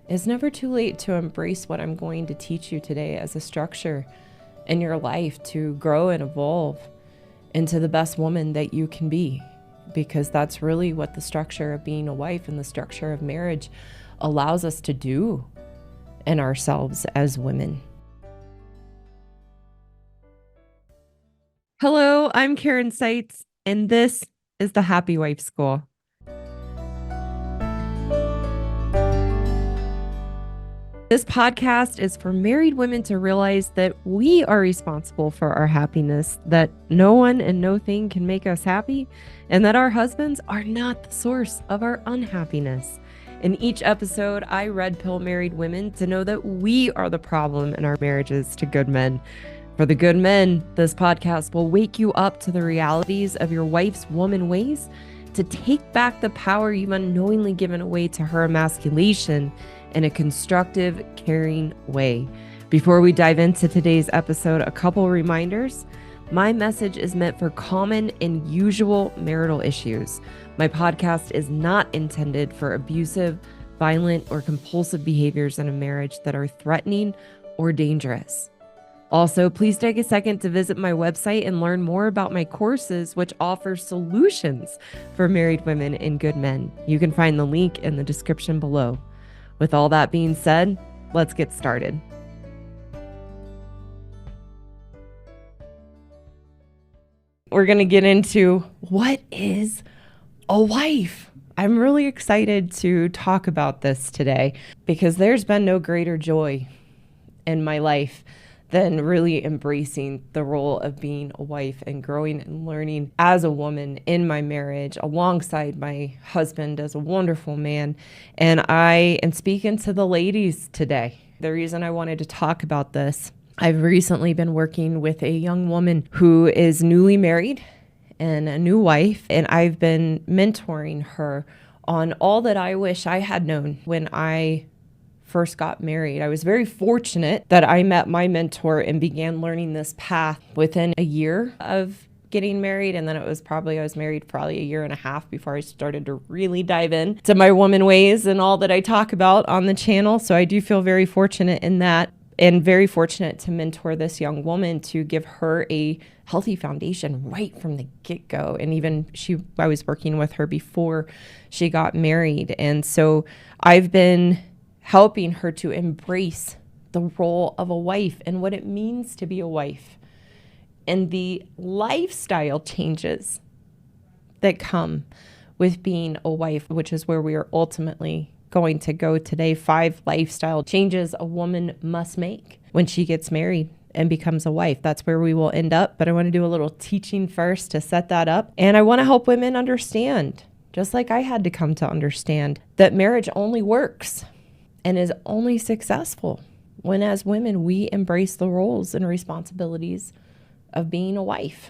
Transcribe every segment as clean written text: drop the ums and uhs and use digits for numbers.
It's never too late to embrace what I'm going to teach you today as a structure in your life to grow and evolve into the best woman that you can be, because that's really what the structure of being a wife and the structure of marriage allows us to do in ourselves as women. Hello, I'm Karen Seitz, and this is the Happy Wife School. This podcast is for married women to realize that we are responsible for our happiness, that no one and no thing can make us happy, and that our husbands are not the source of our unhappiness. In each episode, I red pill married women to know that we are the problem in our marriages to good men. For the good men, this podcast will wake you up to the realities of your wife's woman ways, to take back the power you've unknowingly given away to her emasculation in a constructive, caring way. Before we dive into today's episode, a couple reminders. My message is meant for common and usual marital issues. My podcast is not intended for abusive, violent, or compulsive behaviors in a marriage that are threatening or dangerous. Also, please take a second to visit my website and learn more about my courses, which offer solutions for married women and good men. You can find the link in the description below. With all that being said, let's get started. We're going to get into what is a wife. I'm really excited to talk about this today because there's been no greater joy in my life than really embracing the role of being a wife and growing and learning as a woman in my marriage alongside my husband as a wonderful man. And I am speaking to the ladies today. The reason I wanted to talk about this, I've recently been working with a young woman who is newly married and a new wife, and I've been mentoring her on all that I wish I had known when I first got married. I was very fortunate that I met my mentor and began learning this path within a year of getting married. And then I was married probably a year and a half before I started to really dive in to my woman ways and all that I talk about on the channel. So I do feel very fortunate in that, and very fortunate to mentor this young woman to give her a healthy foundation right from the get-go. And even I was working with her before she got married. And so I've been helping her to embrace the role of a wife and what it means to be a wife and the lifestyle changes that come with being a wife, which is where we are ultimately going to go today. 5 lifestyle changes a woman must make when she gets married and becomes a wife. That's where we will end up. But I want to do a little teaching first to set that up. And I want to help women understand, just like I had to come to understand, that marriage only works and is only successful when, as women, we embrace the roles and responsibilities of being a wife.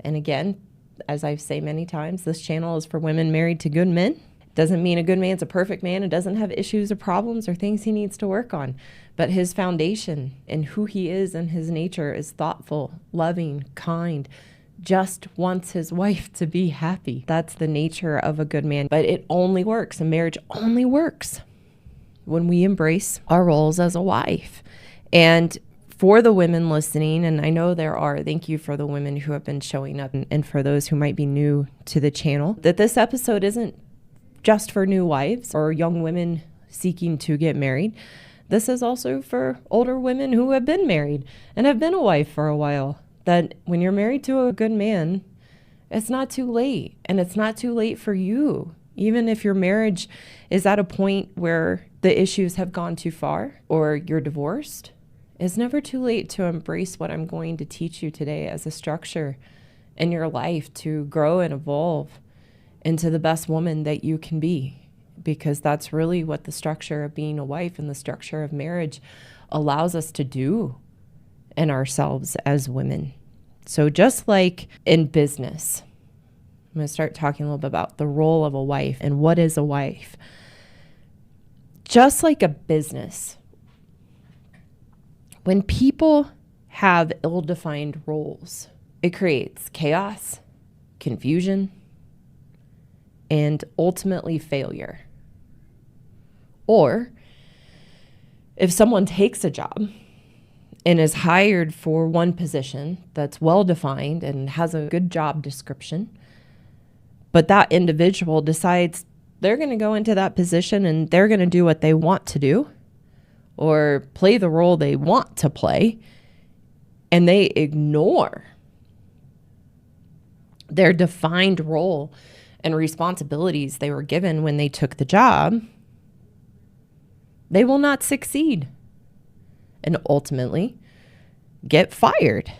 And again, as I've said many times, this channel is for women married to good men. It doesn't mean a good man's a perfect man and doesn't have issues or problems or things he needs to work on. But his foundation and who he is and his nature is thoughtful, loving, kind, just wants his wife to be happy. That's the nature of a good man. But it only works, and marriage only works when we embrace our roles as a wife. And for the women listening, and I know thank you for the women who have been showing up, and for those who might be new to the channel, that this episode isn't just for new wives or young women seeking to get married. This is also for older women who have been married and have been a wife for a while, that when you're married to a good man, it's not too late, and it's not too late for you. Even if your marriage is at a point where the issues have gone too far or you're divorced, it's never too late to embrace what I'm going to teach you today as a structure in your life to grow and evolve into the best woman that you can be, because that's really what the structure of being a wife and the structure of marriage allows us to do in ourselves as women. So just like in business, I'm going to start talking a little bit about the role of a wife and what is a wife. Just like a business, when people have ill-defined roles, it creates chaos, confusion, and ultimately failure. Or If someone takes a job and is hired for one position that's well defined and has a good job description, but that individual decides they're going to go into that position and they're going to do what they want to do or play the role they want to play, and they ignore their defined role and responsibilities they were given when they took the job, they will not succeed and ultimately get fired.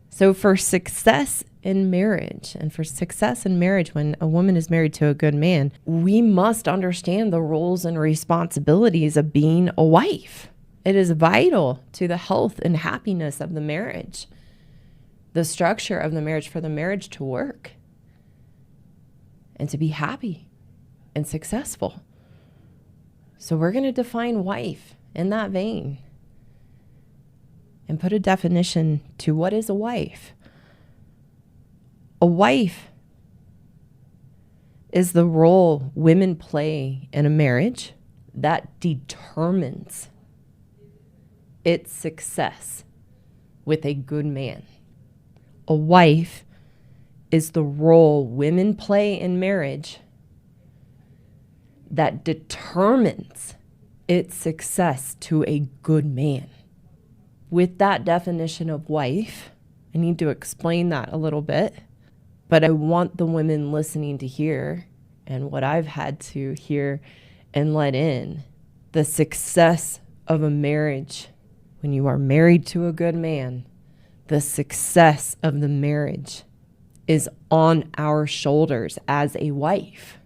So for success in marriage, and for success in marriage when a woman is married to a good man, we must understand the roles and responsibilities of being a wife. It is vital to the health and happiness of the marriage, the structure of the marriage, for the marriage to work and to be happy and successful. So we're going to define wife in that vein and put a definition to what is a wife. A wife is the role women play in a marriage that determines its success with a good man. A wife is the role women play in marriage that determines its success to a good man. With that definition of wife, I need to explain that a little bit, but I want the women listening to hear, and what I've had to hear and let in, the success of a marriage. When you are married to a good man, the success of the marriage is on our shoulders as a wife.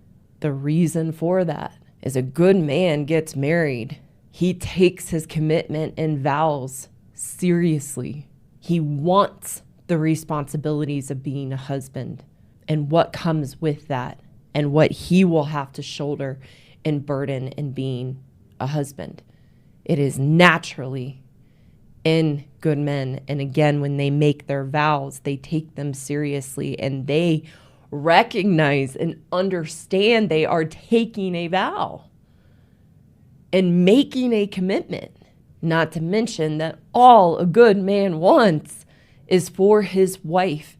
The reason for that is a good man gets married. He takes his commitment and vows seriously. He wants the responsibilities of being a husband and what comes with that and what he will have to shoulder and burden in being a husband. It is naturally in good men. And again, when they make their vows, they take them seriously and they recognize and understand they are taking a vow and making a commitment. Not to mention that all a good man wants is for his wife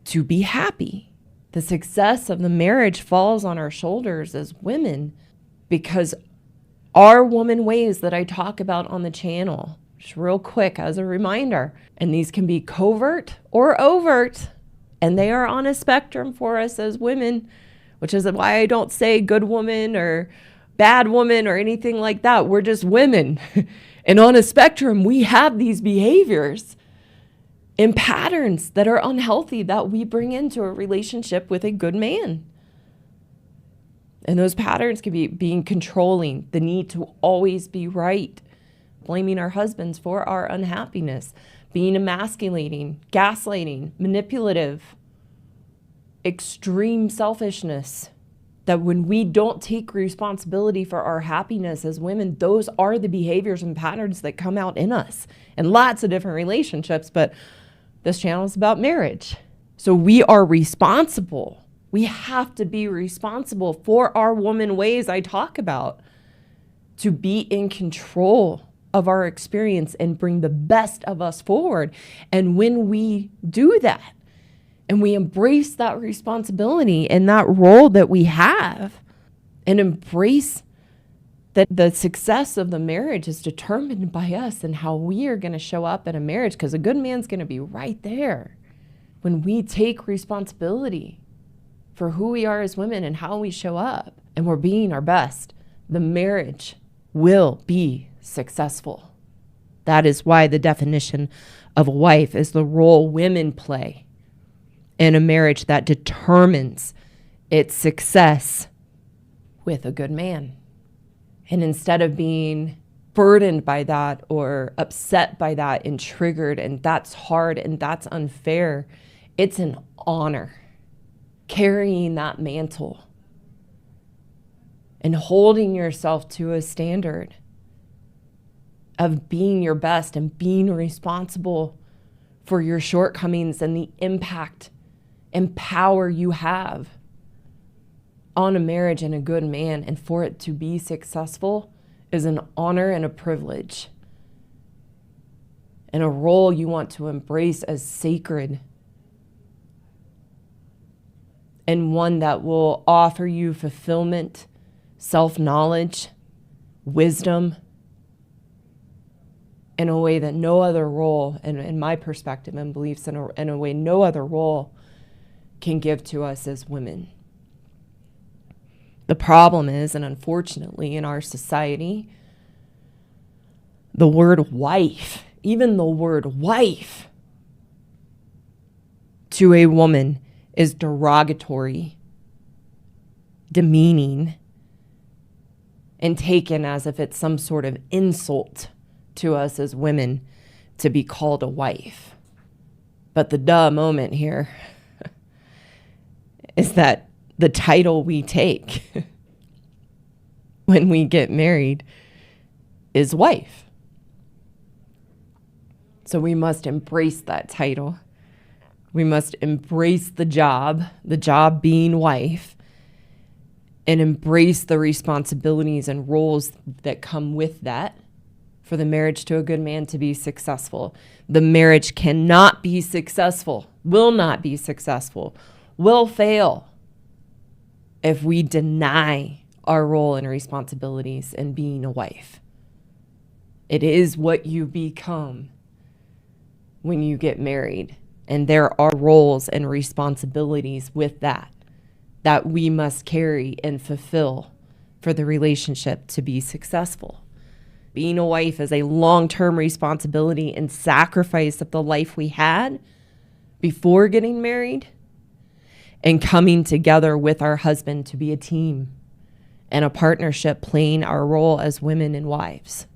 to be happy. The success of the marriage falls on our shoulders as women because our woman ways that I talk about on the channel, just real quick as a reminder, and these can be covert or overt, and they are on a spectrum for us as women, which is why I don't say good woman or bad woman or anything like that. We're just women. And on a spectrum, we have these behaviors and patterns that are unhealthy that we bring into a relationship with a good man. And those patterns can be being controlling, the need to always be right, blaming our husbands for our unhappiness, being emasculating, gaslighting, manipulative, extreme selfishness. That when we don't take responsibility for our happiness as women, those are the behaviors and patterns that come out in us in lots of different relationships. But this channel is about marriage. So we are responsible. We have to be responsible for our woman ways I talk about, to be in control of our experience and bring the best of us forward. And when we do that, and we embrace that responsibility and that role that we have, and embrace that the success of the marriage is determined by us and how we are going to show up in a marriage, because a good man's going to be right there. When we take responsibility for who we are as women and how we show up, and we're being our best, the marriage will be successful. That is why the definition of a wife is the role women play in a marriage that determines its success with a good man. And instead of being burdened by that or upset by that and triggered, and that's hard and that's unfair, it's an honor carrying that mantle and holding yourself to a standard of being your best and being responsible for your shortcomings and the impact and power you have on a marriage and a good man, and for it to be successful is an honor and a privilege, and a role you want to embrace as sacred, and one that will offer you fulfillment, self-knowledge, wisdom, in a way that no other role, and in my perspective and beliefs, in a way no other role can give to us as women. The problem is, and unfortunately in our society, the word wife, even the word wife to a woman is derogatory, demeaning, and taken as if it's some sort of insult to us as women to be called a wife. But the duh moment here is that the title we take when we get married is wife. So we must embrace that title. We must embrace the job being wife, and embrace the responsibilities and roles that come with that for the marriage to a good man to be successful. The marriage cannot be successful, will not be successful, will fail if we deny our role and responsibilities in being a wife. It is what you become when you get married, and there are roles and responsibilities with that we must carry and fulfill for the relationship to be successful. Being a wife is a long-term responsibility and sacrifice of the life we had before getting married and coming together with our husband to be a team and a partnership, playing our role as women and wives.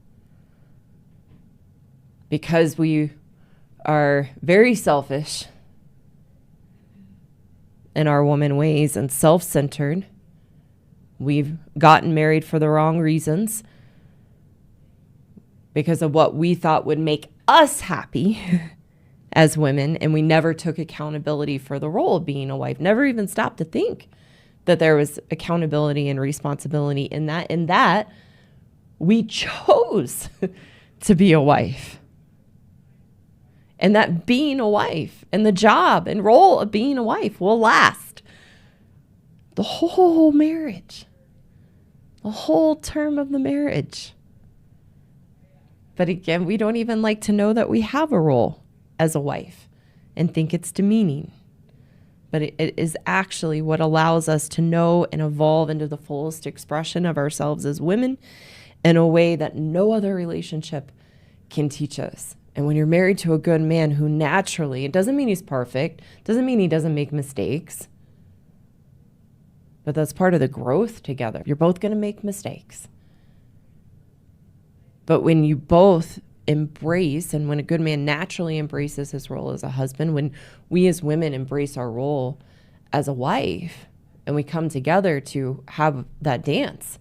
Because we are very selfish in our woman ways and self-centered, we've gotten married for the wrong reasons because of what we thought would make us happy as women, and we never took accountability for the role of being a wife, never even stopped to think that there was accountability and responsibility in that we chose to be a wife. And that being a wife and the job and role of being a wife will last the whole marriage, the whole term of the marriage. But again, we don't even like to know that we have a role as a wife and think it's demeaning. But it is actually what allows us to know and evolve into the fullest expression of ourselves as women in a way that no other relationship can teach us. And when you're married to a good man who naturally, it doesn't mean he's perfect, doesn't mean he doesn't make mistakes, but that's part of the growth together. You're both going to make mistakes. But when you both embrace, and when a good man naturally embraces his role as a husband, when we as women embrace our role as a wife, and we come together to have that dance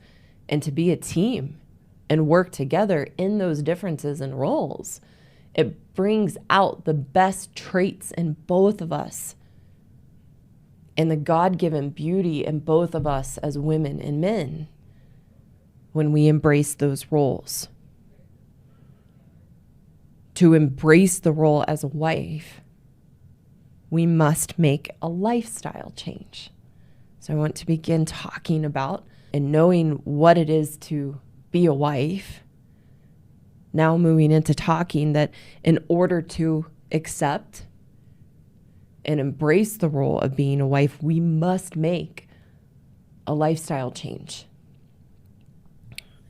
and to be a team and work together in those differences and roles, it brings out the best traits in both of us and the God-given beauty in both of us as women and men when we embrace those roles. To embrace the role as a wife, we must make a lifestyle change. So I want to begin talking about and knowing what it is to be a wife. Now moving into talking that in order to accept and embrace the role of being a wife, we must make a lifestyle change.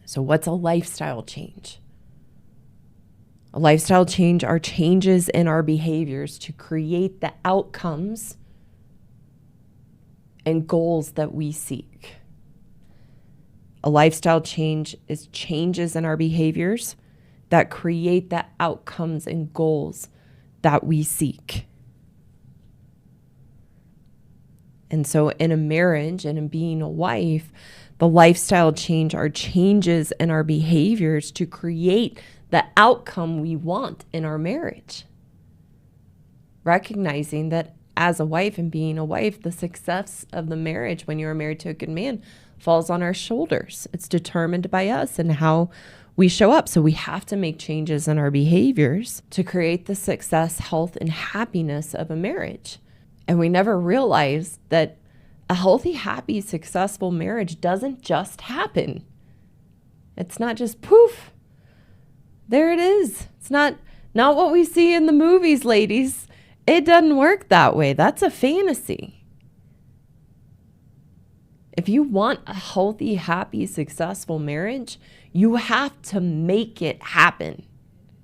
So what's a lifestyle change? A lifestyle change are changes in our behaviors to create the outcomes and goals that we seek. A lifestyle change is changes in our behaviors that create the outcomes and goals that we seek. And so in a marriage and in being a wife, the lifestyle change are changes in our behaviors to create the outcome we want in our marriage. Recognizing that as a wife and being a wife, the success of the marriage when you're married to a good man falls on our shoulders. It's determined by us and how we show up. So we have to make changes in our behaviors to create the success, health, and happiness of a marriage. And we never realize that a healthy, happy, successful marriage doesn't just happen. It's not just poof, there it is. It's not what we see in the movies, ladies. It doesn't work that way. That's a fantasy. If you want a healthy, happy, successful marriage, you have to make it happen.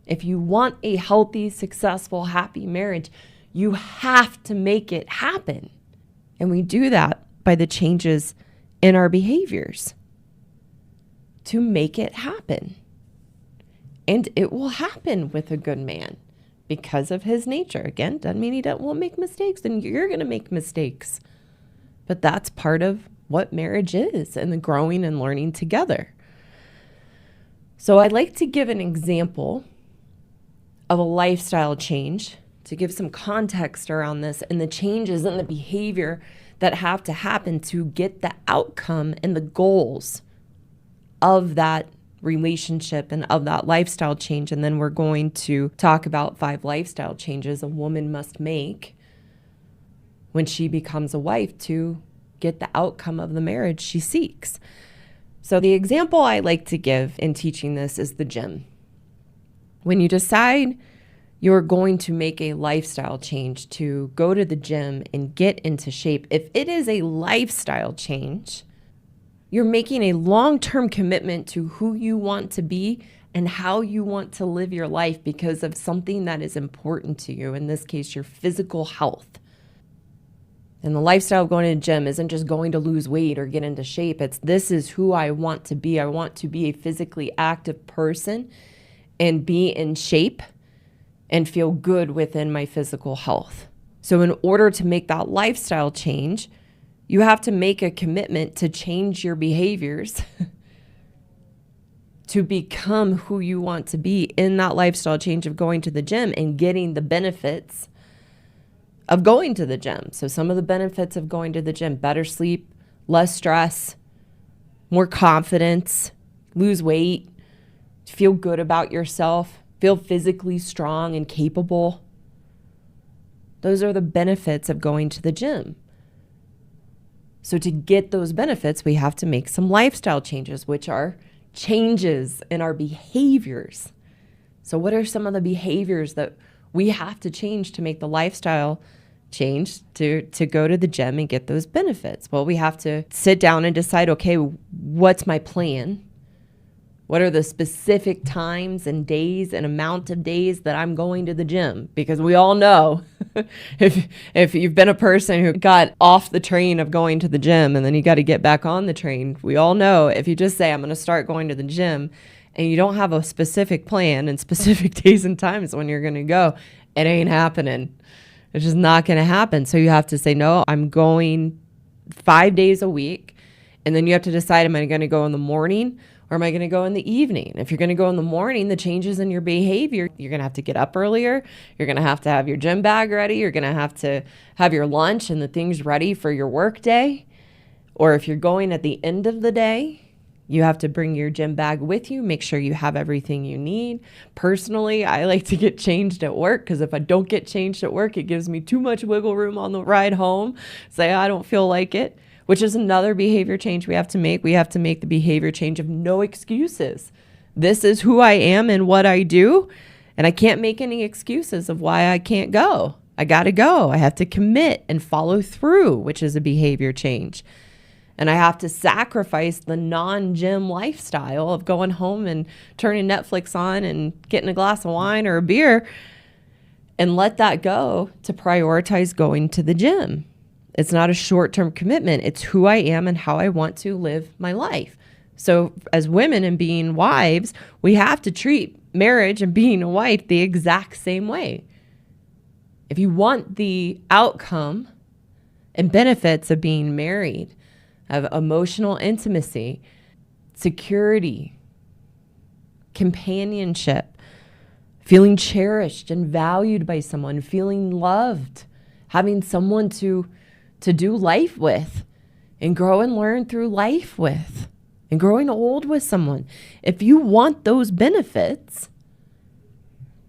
If you want a healthy, successful, happy marriage, you have to make it happen. And we do that by the changes in our behaviors to make it happen. And it will happen with a good man because of his nature. Again, doesn't mean he won't make mistakes, and you're going to make mistakes. But that's part of what marriage is and the growing and learning together. So I'd like to give an example of a lifestyle change to give some context around this and the changes in the behavior that have to happen to get the outcome and the goals of that relationship and of that lifestyle change. And then we're going to talk about 5 lifestyle changes a woman must make when she becomes a wife to get the outcome of the marriage she seeks. So the example I like to give in teaching this is the gym. When you decide you're going to make a lifestyle change to go to the gym and get into shape, if it is a lifestyle change, you're making a long-term commitment to who you want to be and how you want to live your life because of something that is important to you, in this case, your physical health. And the lifestyle of going to the gym isn't just going to lose weight or get into shape. It's this is who I want to be. I want to be a physically active person and be in shape and feel good within my physical health. So in order to make that lifestyle change, you have to make a commitment to change your behaviors to become who you want to be in that lifestyle change of going to the gym and getting the benefits of going to the gym. So some of the benefits of going to the gym: better sleep, less stress, more confidence, lose weight, feel good about yourself, feel physically strong and capable. Those are the benefits of going to the gym. So to get those benefits, we have to make some lifestyle changes, which are changes in our behaviors. So what are some of the behaviors that we have to change to make the lifestyle change to go to the gym and get those benefits? Well, we have to sit down and decide, okay, what's my plan? What are the specific times and days and amount of days that I'm going to the gym? Because we all know if you've been a person who got off the train of going to the gym and then you got to get back on the train, we all know if you just say, I'm going to start going to the gym, and you don't have a specific plan and specific days and times when you're going to go, it ain't happening. It's just not going to happen. So you have to say, no, I'm going 5 days a week. And then you have to decide, am I going to go in the morning or am I going to go in the evening? If you're going to go in the morning, the changes in your behavior, you're going to have to get up earlier. You're going to have your gym bag ready. You're going to have your lunch and the things ready for your work day. Or if you're going at the end of the day, you have to bring your gym bag with you. Make sure you have everything you need. Personally, I like to get changed at work because if I don't get changed at work, it gives me too much wiggle room on the ride home. Say, I don't feel like it. Which is another behavior change we have to make. We have to make the behavior change of no excuses. This is who I am and what I do, and I can't make any excuses of why I can't go. I got to go. I have to commit and follow through, which is a behavior change. And I have to sacrifice the non-gym lifestyle of going home and turning Netflix on and getting a glass of wine or a beer and let that go to prioritize going to the gym. It's not a short-term commitment. It's who I am and how I want to live my life. So as women and being wives, we have to treat marriage and being a wife the exact same way. If you want the outcome and benefits of being married, of emotional intimacy, security, companionship, feeling cherished and valued by someone, feeling loved, having someone to do life with, and grow and learn through life with and growing old with someone. If you want those benefits,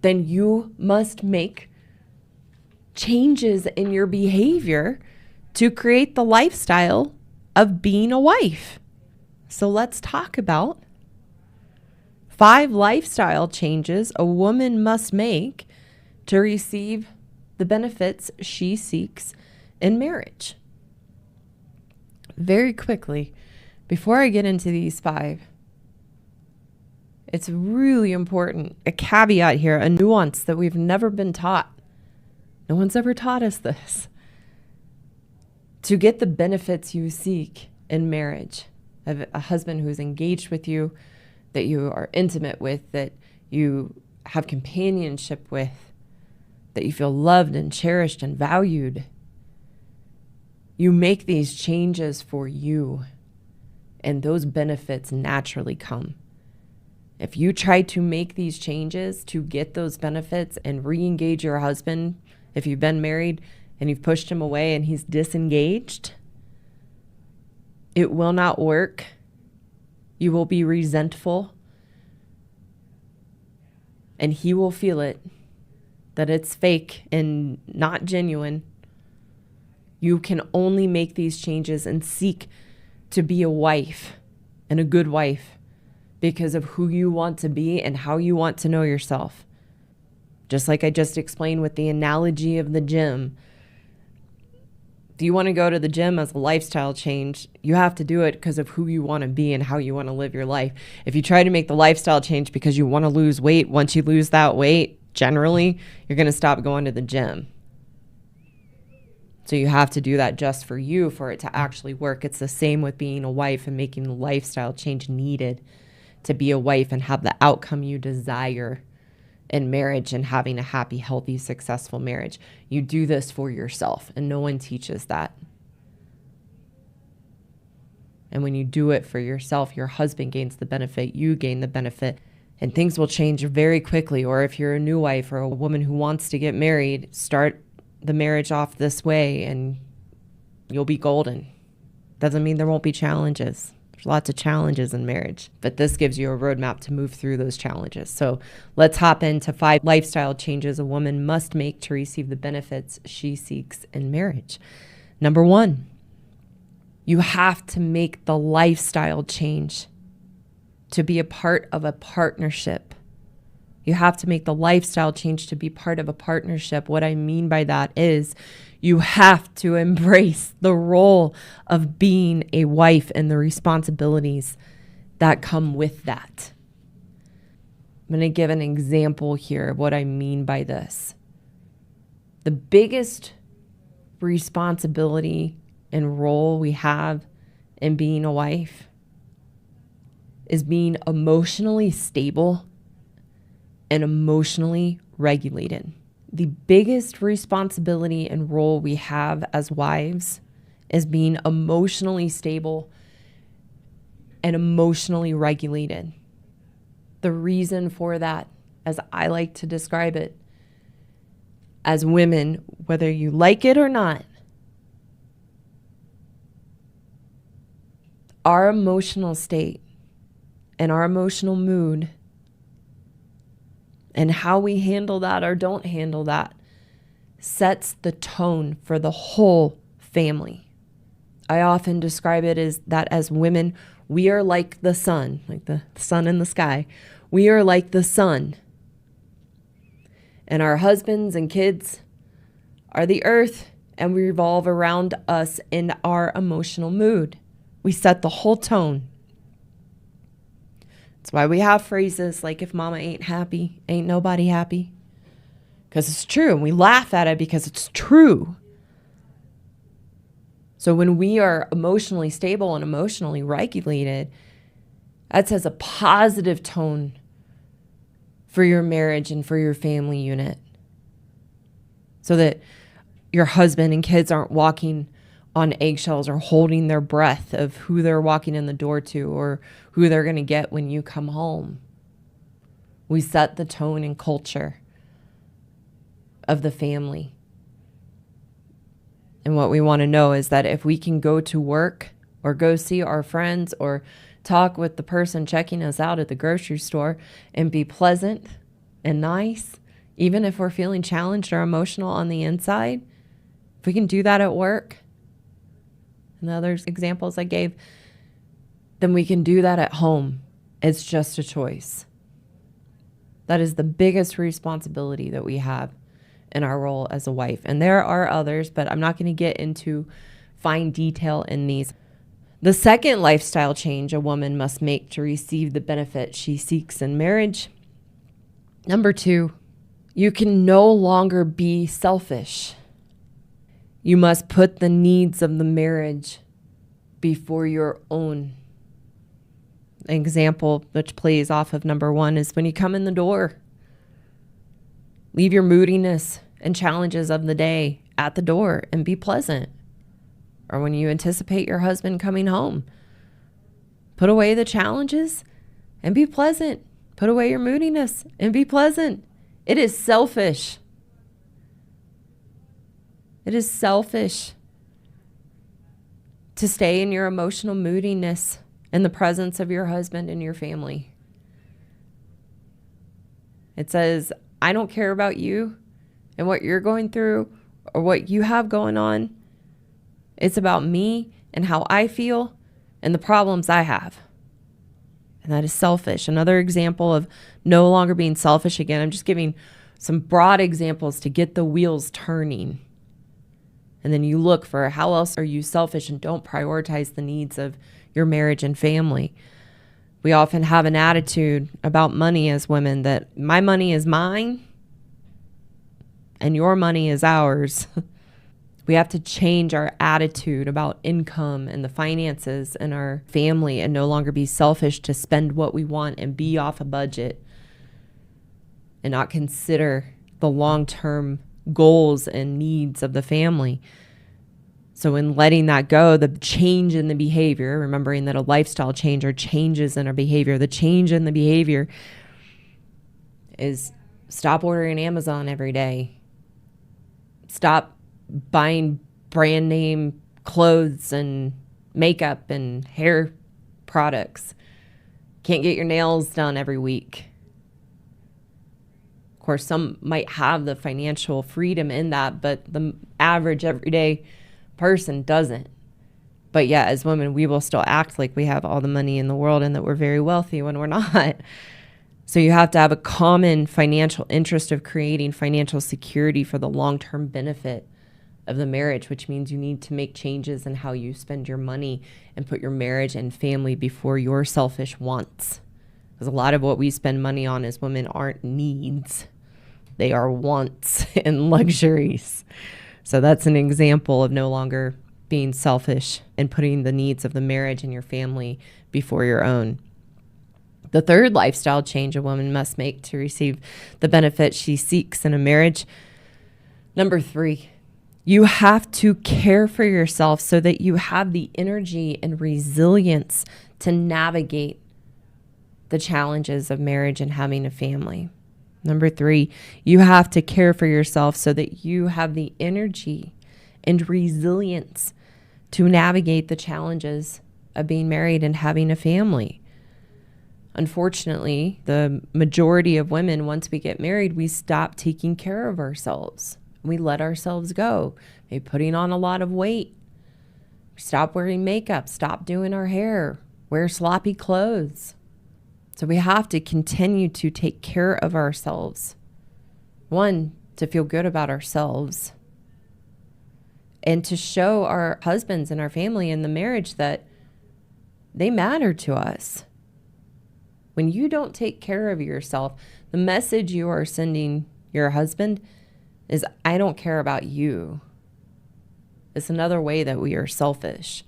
then you must make changes in your behavior to create the lifestyle of being a wife. So let's talk about 5 lifestyle changes a woman must make to receive the benefits she seeks in marriage. Very quickly, before I get into these 5, it's really important, a caveat here, a nuance that we've never been taught. No one's ever taught us this. To get the benefits you seek in marriage, of a husband who's engaged with you, that you are intimate with, that you have companionship with, that you feel loved and cherished and valued, you make these changes for you, and those benefits naturally come. If you try to make these changes to get those benefits and re-engage your husband, if you've been married and you've pushed him away and he's disengaged, it will not work. You will be resentful, and he will feel it, that it's fake and not genuine. You can only make these changes and seek to be a wife and a good wife because of who you want to be and how you want to know yourself. Just like I just explained with the analogy of the gym. If you want to go to the gym as a lifestyle change, you have to do it because of who you want to be and how you want to live your life. If you try to make the lifestyle change because you want to lose weight, once you lose that weight, generally, you're going to stop going to the gym. So you have to do that just for you, for it to actually work. It's the same with being a wife and making the lifestyle change needed to be a wife and have the outcome you desire in marriage and having a happy, healthy, successful marriage. You do this for yourself, and no one teaches that. And when you do it for yourself, your husband gains the benefit, you gain the benefit, and things will change very quickly. Or if you're a new wife or a woman who wants to get married, start the marriage off this way and you'll be golden. Doesn't mean there won't be challenges. There's lots of challenges in marriage, but this gives you a roadmap to move through those challenges. So let's hop into 5 lifestyle changes a woman must make to receive the benefits she seeks in marriage. Number 1, you have to make the lifestyle change to be a part of a partnership. You have to make the lifestyle change to be part of a partnership. What I mean by that is you have to embrace the role of being a wife and the responsibilities that come with that. I'm going to give an example here of what I mean by this. The biggest responsibility and role we have in being a wife is being emotionally stable and emotionally regulated. The biggest responsibility and role we have as wives is being emotionally stable and emotionally regulated. The reason for that, as I like to describe it, as women, whether you like it or not, our emotional state and our emotional mood and how we handle that or don't handle that sets the tone for the whole family. I often describe it as that as women, we are like the sun, like the sun in the sky. We are like the sun. And our husbands and kids are the earth, and we revolve around us in our emotional mood. We set the whole tone. That's why we have phrases like, if mama ain't happy, ain't nobody happy. Because it's true, and we laugh at it because it's true. So when we are emotionally stable and emotionally regulated, that sets a positive tone for your marriage and for your family unit. So that your husband and kids aren't walking on eggshells or holding their breath of who they're walking in the door to or who they're going to get when you come home. We set the tone and culture of the family. And what we want to know is that if we can go to work or go see our friends or talk with the person checking us out at the grocery store and be pleasant and nice, even if we're feeling challenged or emotional on the inside, if we can do that at work, and the other examples I gave, then we can do that at home. It's just a choice. That is the biggest responsibility that we have in our role as a wife. And there are others, but I'm not going to get into fine detail in these. The second lifestyle change a woman must make to receive the benefit she seeks in marriage. Number 2, you can no longer be selfish. You must put the needs of the marriage before your own. An example which plays off of number 1 is when you come in the door. Leave your moodiness and challenges of the day at the door and be pleasant. Or when you anticipate your husband coming home, put away the challenges and be pleasant. Put away your moodiness and be pleasant. It is selfish. It is selfish to stay in your emotional moodiness in the presence of your husband and your family. It says, I don't care about you and what you're going through or what you have going on. It's about me and how I feel and the problems I have. And that is selfish. Another example of no longer being selfish, again, I'm just giving some broad examples to get the wheels turning. And then you look for how else are you selfish and don't prioritize the needs of your marriage and family. We often have an attitude about money as women that my money is mine and your money is ours. We have to change our attitude about income and the finances in our family and no longer be selfish to spend what we want and be off a budget and not consider the long-term goals and needs of the family. So in letting that go, the change in the behavior, remembering that a lifestyle change or changes in our behavior, the change in the behavior is stop ordering Amazon every day. Stop buying brand name clothes and makeup and hair products. Can't get your nails done every week. Of course, some might have the financial freedom in that, but the average everyday person doesn't. But yeah, as women, we will still act like we have all the money in the world and that we're very wealthy when we're not. So you have to have a common financial interest of creating financial security for the long-term benefit of the marriage, which means you need to make changes in how you spend your money and put your marriage and family before your selfish wants. Because a lot of what we spend money on as women aren't needs. They are wants and luxuries. So that's an example of no longer being selfish and putting the needs of the marriage and your family before your own. The third lifestyle change a woman must make to receive the benefit she seeks in a marriage. Number 3, you have to care for yourself so that you have the energy and resilience to navigate the challenges of marriage and having a family. Number 3, you have to care for yourself so that you have the energy and resilience to navigate the challenges of being married and having a family. Unfortunately, the majority of women, once we get married, we stop taking care of ourselves. We let ourselves go, maybe putting on a lot of weight. We stop wearing makeup, stop doing our hair, wear sloppy clothes. So we have to continue to take care of ourselves. 1, to feel good about ourselves and to show our husbands and our family in the marriage that they matter to us. When you don't take care of yourself, the message you are sending your husband is, I don't care about you. It's another way that we are selfish.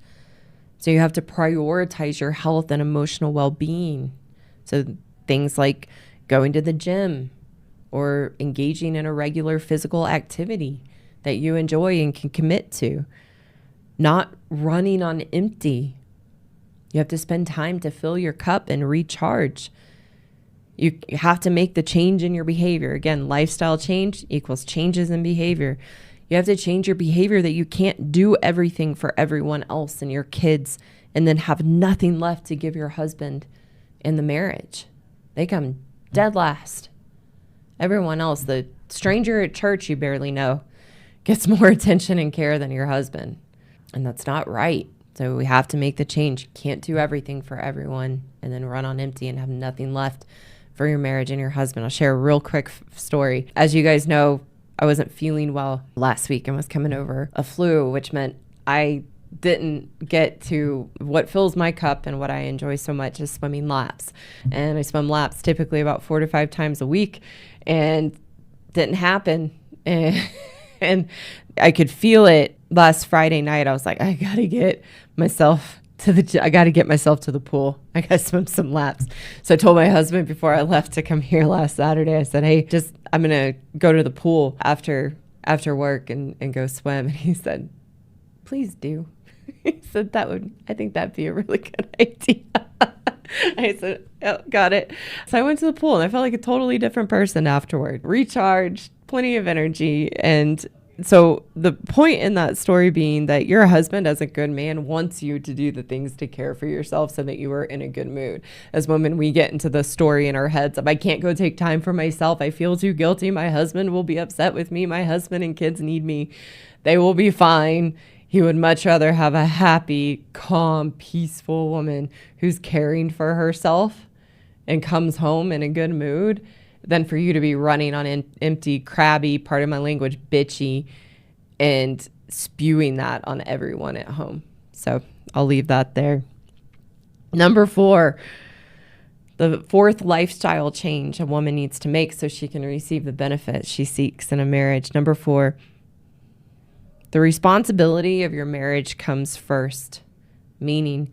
So you have to prioritize your health and emotional well-being. So things like going to the gym or engaging in a regular physical activity that you enjoy and can commit to. Not running on empty. You have to spend time to fill your cup and recharge. You have to make the change in your behavior. Again, lifestyle change equals changes in behavior. You have to change your behavior that you can't do everything for everyone else and your kids and then have nothing left to give your husband in the marriage. They come dead last. Everyone else, the stranger at church you barely know, gets more attention and care than your husband. And that's not right. So we have to make the change. You can't do everything for everyone and then run on empty and have nothing left for your marriage and your husband. I'll share a real quick story. As you guys know, I wasn't feeling well last week and was coming over a flu, which meant I didn't get to what fills my cup and what I enjoy so much is swimming laps. And I swim laps typically about 4 to 5 times a week, and didn't happen. And I could feel it last Friday night. I was like, I got to get myself to the pool. I got to swim some laps. So I told my husband before I left to come here last Saturday, I said, hey, I'm going to go to the pool after work and go swim. And he said, please do. He said, I think that'd be a really good idea. I said, oh, got it. So I went to the pool and I felt like a totally different person afterward. Recharged, plenty of energy. And so the point in that story being that your husband, as a good man, wants you to do the things to care for yourself so that you are in a good mood. As women, we get into the story in our heads of, I can't go take time for myself. I feel too guilty. My husband will be upset with me. My husband and kids need me. They will be fine. He would much rather have a happy, calm, peaceful woman who's caring for herself and comes home in a good mood than for you to be running on empty, crabby, part of my language, bitchy, and spewing that on everyone at home. So I'll leave that there. Number 4, the 4th lifestyle change a woman needs to make so she can receive the benefits she seeks in a marriage. Number 4, the responsibility of your marriage comes first, meaning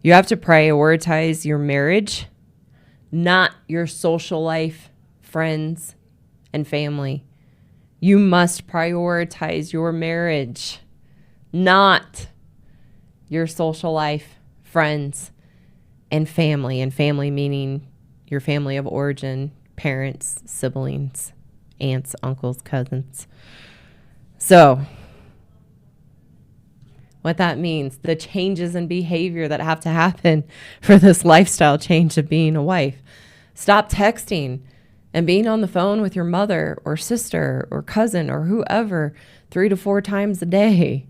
you have to prioritize your marriage, not your social life, friends, and family. You must prioritize your marriage, not your social life, friends, and family. And family meaning your family of origin, parents, siblings, aunts, uncles, cousins. So what that means, the changes in behavior that have to happen for this lifestyle change of being a wife. Stop texting and being on the phone with your mother or sister or cousin or whoever 3 to 4 times a day.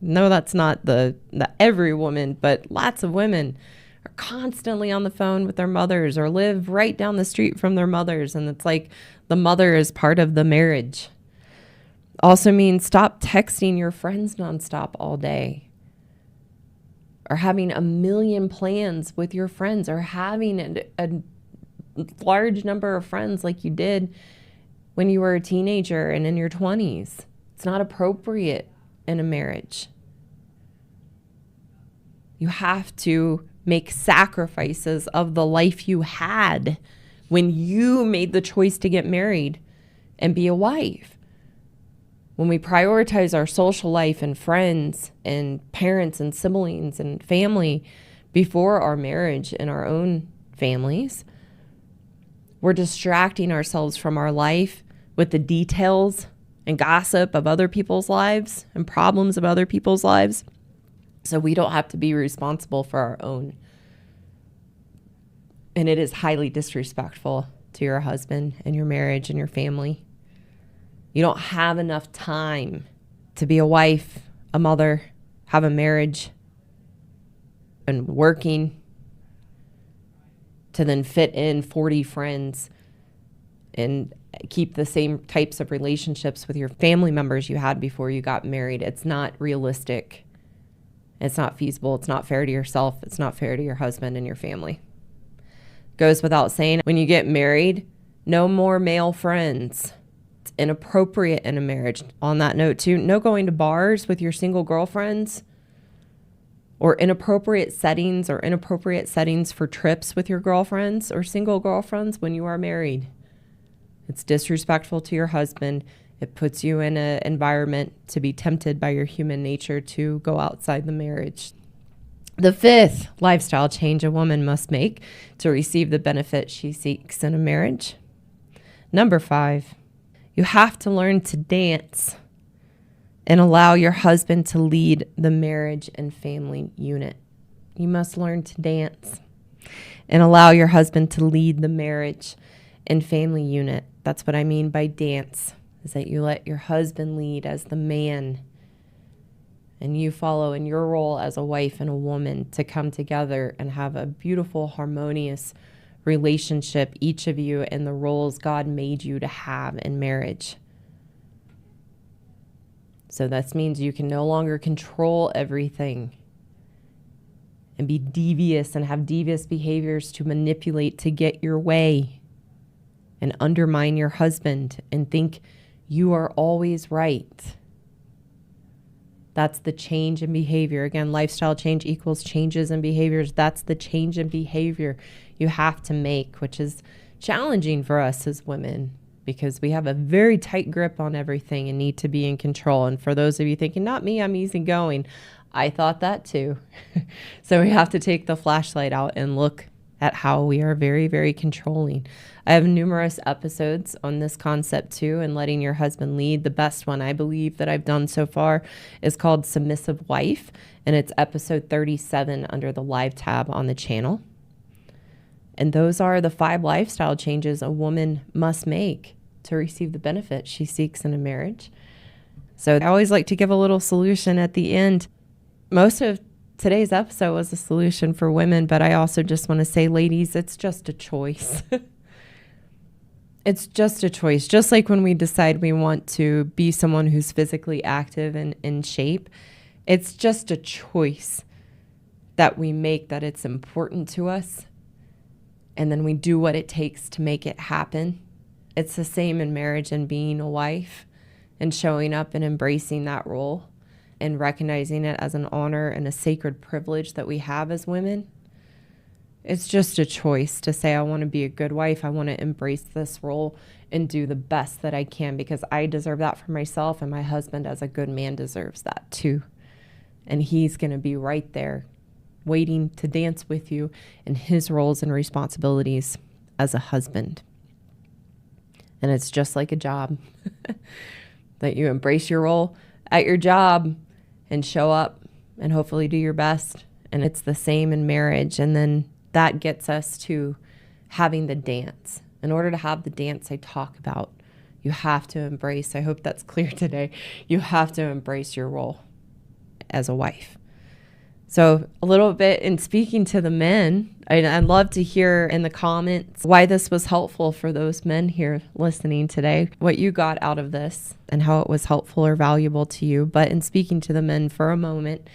No, that's not the every woman, but lots of women are constantly on the phone with their mothers or live right down the street from their mothers. And it's like the mother is part of the marriage. Also means stop texting your friends nonstop all day, or having a million plans with your friends, or having a large number of friends like you did when you were a teenager and in your 20s. It's not appropriate in a marriage. You have to make sacrifices of the life you had when you made the choice to get married and be a wife. When we prioritize our social life and friends and parents and siblings and family before our marriage and our own families, we're distracting ourselves from our life with the details and gossip of other people's lives and problems of other people's lives, so we don't have to be responsible for our own. And it is highly disrespectful to your husband and your marriage and your family. You don't have enough time to be a wife, a mother, have a marriage, and working to then fit in 40 friends and keep the same types of relationships with your family members you had before you got married. It's not realistic. It's not feasible. It's not fair to yourself. It's not fair to your husband and your family. Goes without saying, when you get married, no more male friends. It's inappropriate in a marriage. On that note too, no going to bars with your single girlfriends, or inappropriate settings for trips with your girlfriends or single girlfriends when you are married. It's disrespectful to your husband. It puts you in an environment to be tempted by your human nature to go outside the marriage. The 5th lifestyle change a woman must make to receive the benefit she seeks in a marriage. Number 5, you have to learn to dance and allow your husband to lead the marriage and family unit. You must learn to dance and allow your husband to lead the marriage and family unit. That's what I mean by dance, is that you let your husband lead as the man and you follow in your role as a wife and a woman to come together and have a beautiful, harmonious relationship, each of you, in the roles God made you to have in marriage. So that means you can no longer control everything and be devious and have devious behaviors to manipulate to get your way and undermine your husband and think you are always right. That's the change in behavior. Again, lifestyle change equals changes in behaviors. That's the change in behavior you have to make, which is challenging for us as women because we have a very tight grip on everything and need to be in control. And for those of you thinking, not me, I'm easygoing, I thought that too. So we have to take the flashlight out and look at how we are very, very controlling. I have numerous episodes on this concept too, and letting your husband lead. The best one I believe that I've done so far is called Submissive Wife, and it's episode 37 under the live tab on the channel. And those are the 5 lifestyle changes a woman must make to receive the benefit she seeks in a marriage. So I always like to give a little solution at the end. Most of today's episode was a solution for women, but I also just want to say, ladies, it's just a choice. It's just a choice. Just like when we decide we want to be someone who's physically active and in shape, it's just a choice that we make, that it's important to us. And then we do what it takes to make it happen. It's the same in marriage and being a wife and showing up and embracing that role and recognizing it as an honor and a sacred privilege that we have as women. It's just a choice to say, I want to be a good wife. I want to embrace this role and do the best that I can because I deserve that for myself, and my husband as a good man deserves that too. And he's going to be right there waiting to dance with you in his roles and responsibilities as a husband. And it's just like a job that you embrace your role at your job and show up and hopefully do your best. And it's the same in marriage. And then that gets us to having the dance. In order to have the dance I talk about, you have to embrace, I hope that's clear today, you have to embrace your role as a wife. So a little bit in speaking to the men, I'd love to hear in the comments why this was helpful for those men here listening today, what you got out of this and how it was helpful or valuable to you. But in speaking to the men for a moment,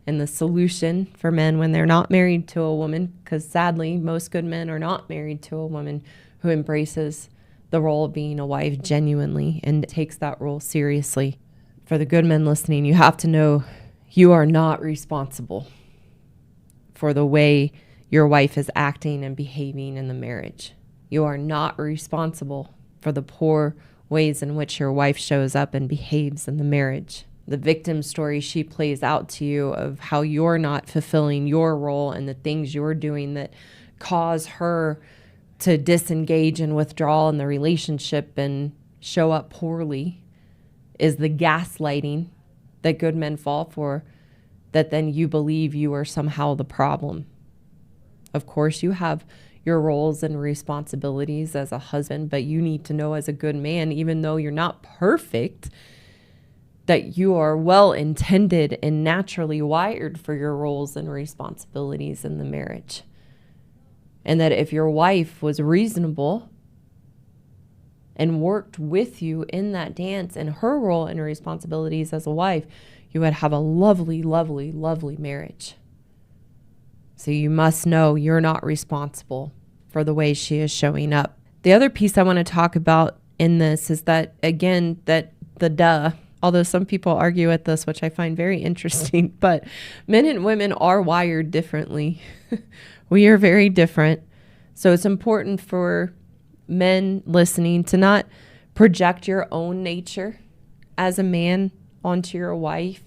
and the solution for men when they're not married to a woman, because sadly, most good men are not married to a woman who embraces the role of being a wife genuinely and takes that role seriously. For the good men listening, you have to know you are not responsible for the way your wife is acting and behaving in the marriage. You are not responsible for the poor ways in which your wife shows up and behaves in the marriage. The victim story she plays out to you of how you're not fulfilling your role and the things you're doing that cause her to disengage and withdraw in the relationship and show up poorly is the gaslighting that good men fall for, that then you believe you are somehow the problem. Of course, you have your roles and responsibilities as a husband, but you need to know as a good man, even though you're not perfect, that you are well-intended and naturally wired for your roles and responsibilities in the marriage. And that if your wife was reasonable and worked with you in that dance and her role and responsibilities as a wife, you would have a lovely, lovely, lovely marriage. So you must know you're not responsible for the way she is showing up. The other piece I want to talk about in this is that, again, that the although some people argue with this, which I find very interesting, but men and women are wired differently. We are very different. So it's important for men listening to not project your own nature as a man onto your wife.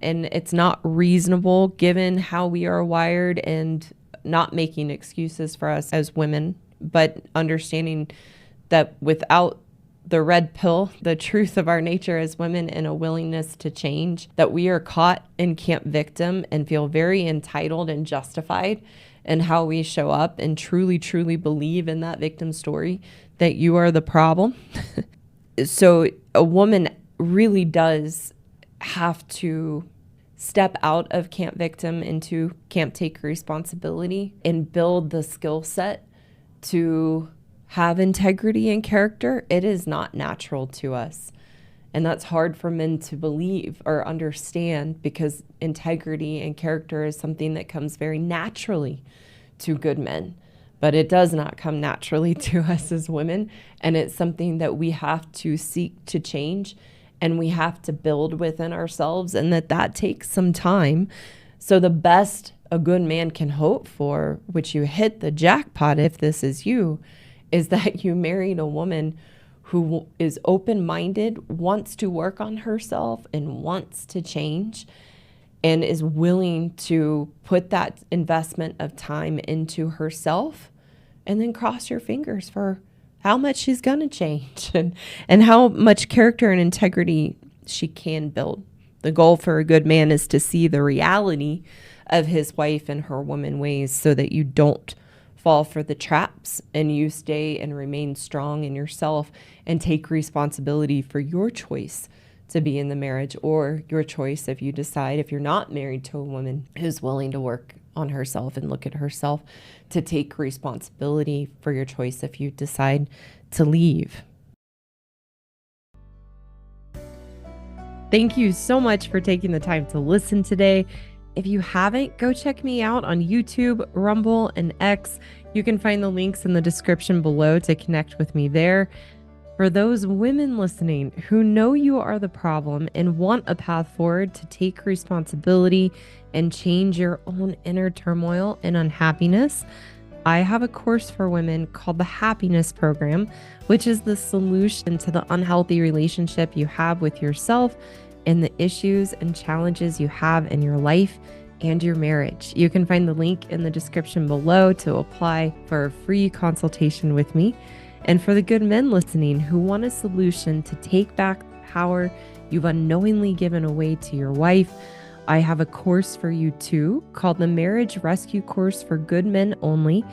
And it's not reasonable given how we are wired, and not making excuses for us as women, but understanding that without the red pill, the truth of our nature as women, and a willingness to change, that we are caught in camp victim and feel very entitled and justified in how we show up and truly, truly believe in that victim story that you are the problem. So a woman really does have to step out of camp victim into camp take responsibility and build the skill set to have integrity and character. It is not natural to us. And that's hard for men to believe or understand, because integrity and character is something that comes very naturally to good men. But it does not come naturally to us as women. And it's something that we have to seek to change, and we have to build within ourselves, and that takes some time. So the best a good man can hope for, which you hit the jackpot if this is you, is that you married a woman who is open-minded, wants to work on herself and wants to change, and is willing to put that investment of time into herself, and then cross your fingers for how much she's going to change and how much character and integrity she can build. The goal for a good man is to see the reality of his wife and her woman ways, so that you don't fall for the traps and you stay and remain strong in yourself and take responsibility for your choice to be in the marriage, or your choice if you decide, if you're not married to a woman who's willing to work on herself and look at herself, to take responsibility for your choice if you decide to leave. Thank you so much for taking the time to listen today. If you haven't, go check me out on YouTube, Rumble, and X. You can find the links in the description below to connect with me there. For those women listening who know you are the problem and want a path forward to take responsibility and change your own inner turmoil and unhappiness, I have a course for women called the Happiness Program, which is the solution to the unhealthy relationship you have with yourself and the issues and challenges you have in your life and your marriage. You can find the link in the description below to apply for a free consultation with me. And for the good men listening who want a solution to take back the power you've unknowingly given away to your wife, I have a course for you too, called the Marriage Rescue Course for Good Men Only,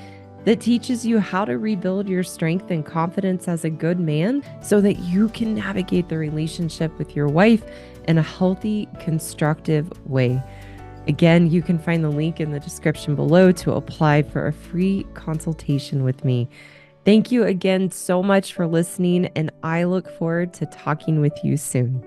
that teaches you how to rebuild your strength and confidence as a good man, so that you can navigate the relationship with your wife in a healthy, constructive way. Again, you can find the link in the description below to apply for a free consultation with me. Thank you again so much for listening, and I look forward to talking with you soon.